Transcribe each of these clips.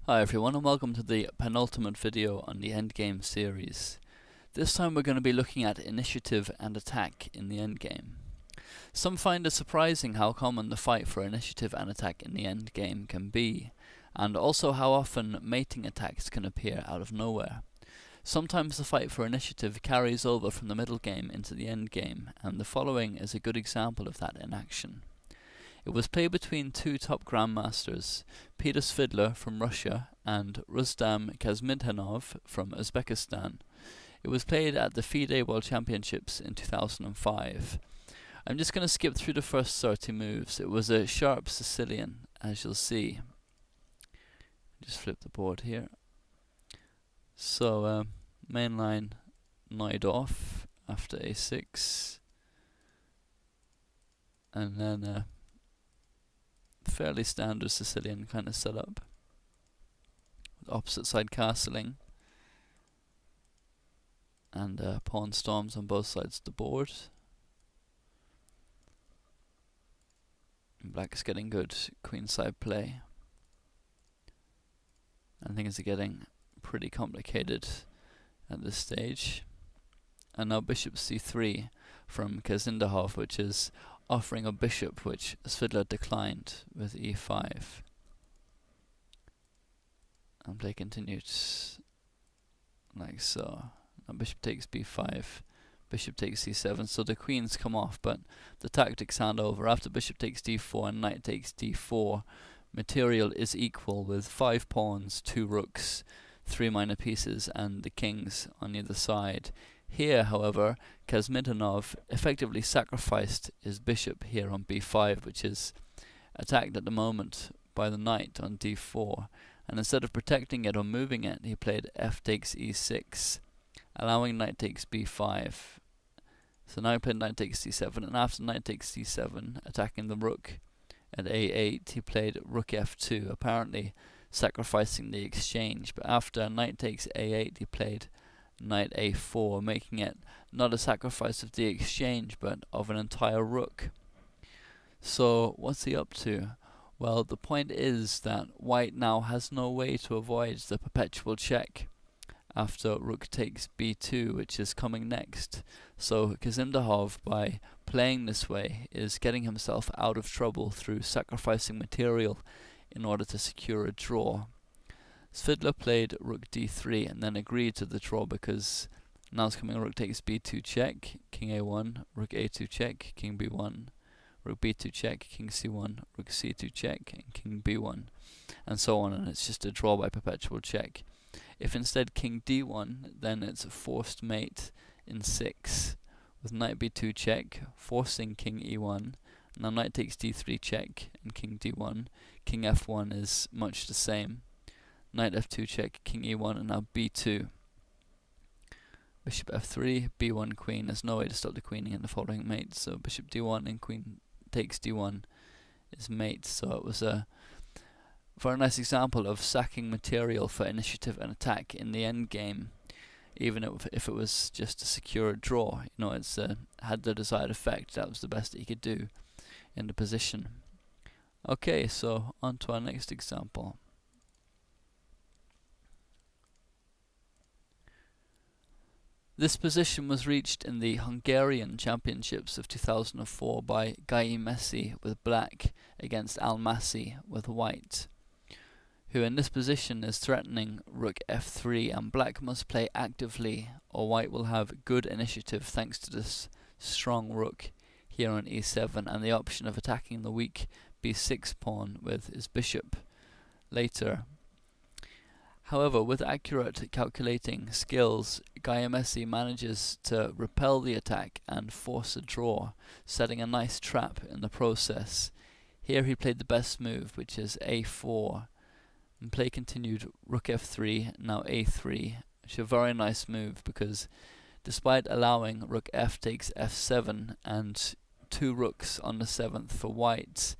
Hi everyone and welcome to the penultimate video on the Endgame series. This time we're going to be looking at initiative and attack in the Endgame. Some find it surprising how common the fight for initiative and attack in the Endgame can be, and also how often mating attacks can appear out of nowhere. Sometimes the fight for initiative carries over from the middle game into the Endgame, and the following is a good example of that in action. It was played between two top grandmasters, Peter Svidler from Russia and Rustam Kazmidhanov from Uzbekistan. It was played at the FIDE World Championships in 2005. I'm just going to skip through the first 30 moves. It was a sharp Sicilian, as you'll see. Just flip the board here. So, mainline knight off after a6. And then fairly standard Sicilian kind of setup with opposite side castling and pawn storms on both sides of the board. And black is getting good queenside play, and things are getting pretty complicated at this stage. And now bishop c3 from Kazindahov, which is offering a bishop which Svidler declined with e5. And play continued like so. Now bishop takes b5, bishop takes c7, so the queens come off, but the tactics hand over. After bishop takes d4 and knight takes d4, material is equal with 5 pawns, 2 rooks, 3 minor pieces, and the kings on either side. Here, however, Kazmidhanov effectively sacrificed his bishop here on b5, which is attacked at the moment by the knight on d4, and instead of protecting it or moving it, he played f takes e6, allowing knight takes b5. So now he played knight takes c7, and after knight takes c7, attacking the rook at a8, he played rook f2, apparently sacrificing the exchange. But after knight takes a8, he played knight a4, making it not a sacrifice of the exchange, but of an entire rook. So what's he up to? Well, the point is that white now has no way to avoid the perpetual check after rook takes b2, which is coming next. So Kazindahov, by playing this way, is getting himself out of trouble through sacrificing material in order to secure a draw. Svidler played rook d3 and then agreed to the draw because now it's coming rook takes b2 check, king a1, rook a2 check, king b1, rook b2 check, king c1, rook c2 check, and king b1, and so on, and it's just a draw by perpetual check. If instead king d1, then it's a forced mate in 6, with knight b2 check, forcing king e1, now knight takes d3 check, and king d1, king f1 is much the same. Knight f2 check, king e1, and now b2. Bishop f3, b1 queen. There's no way to stop the queening in the following mate, so bishop d1 and queen takes d1 is mate. So it was a very nice example of sacking material for initiative and attack in the endgame, even if it was just to secure a draw. You know, it's had the desired effect. That was the best that he could do in the position. Okay, so on to our next example. This position was reached in the Hungarian Championships of 2004 by Messi with black against Almasi with white, who in this position is threatening rook f3, and black must play actively or white will have good initiative thanks to this strong rook here on e7 and the option of attacking the weak b6 pawn with his bishop later. However, with accurate calculating skills, Messi manages to repel the attack and force a draw, setting a nice trap in the process. Here he played the best move, which is a4, and play continued rook f3, now a3, which is a very nice move because despite allowing rook f takes f7 and 2 rooks on the 7th for white,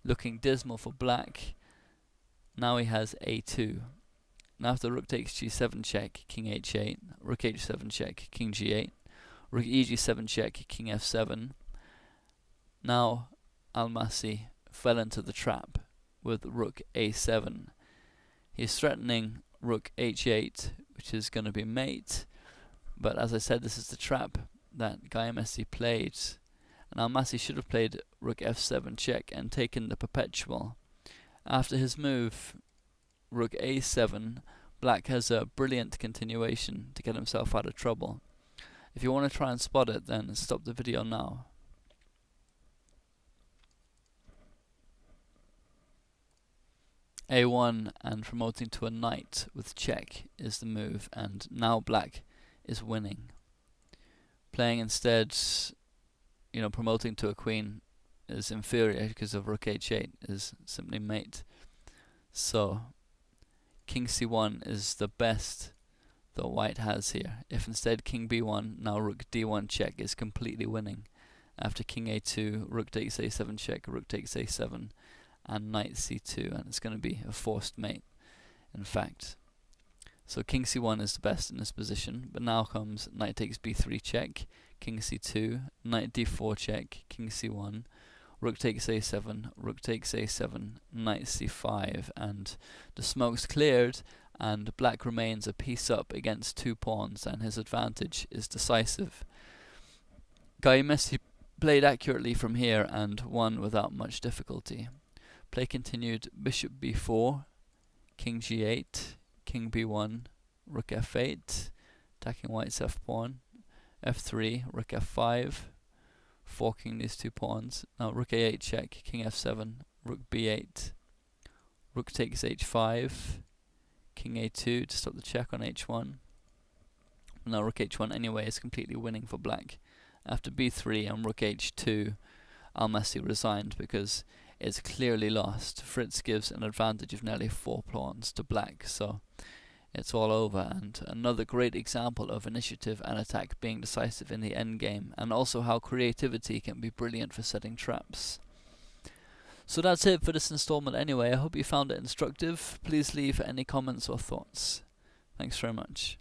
looking dismal for black, now he has a2. Now after rook takes g7 check, king h8, rook h7 check, king g8, rook eg7 check, king f7. Now Almasi fell into the trap with rook a7. He's threatening rook h8, which is going to be mate. But as I said, this is the trap that Guy Messi played. Now Messi should have played rook f7 check and taken the perpetual. After his move, rook a7, black has a brilliant continuation to get himself out of trouble. If you want to try and spot it, then stop the video now. a1 and promoting to a knight with check is the move, and now black is winning. Playing instead, promoting to a queen is inferior because of rook h8 is simply mate. So king c1 is the best that white has here. If instead king b1, now rook d1 check is completely winning. After king a2, rook takes a7 check, rook takes a7, and knight c2, and it's going to be a forced mate, in fact. So king c1 is the best in this position, but now comes knight takes b3 check, king c2, knight d4 check, king c1, rook takes a7, rook takes a7, knight c5, and the smoke's cleared, and black remains a piece up against 2 pawns, and his advantage is decisive. Guy Messi played accurately from here and won without much difficulty. Play continued bishop b4, king g8, king b1, rook f8, attacking white's f pawn, f3, rook f5, forking these 2 pawns. Now rook a8 check, king f7, rook b8, rook takes h5, king a2 to stop the check on h1. Now rook h1 anyway is completely winning for black. After b3 and rook h2, Messi resigned because it's clearly lost. Fritz gives an advantage of nearly 4 pawns to black, so it's all over, and another great example of initiative and attack being decisive in the endgame, and also how creativity can be brilliant for setting traps. So that's it for this installment anyway. I hope you found it instructive. Please leave any comments or thoughts. Thanks very much.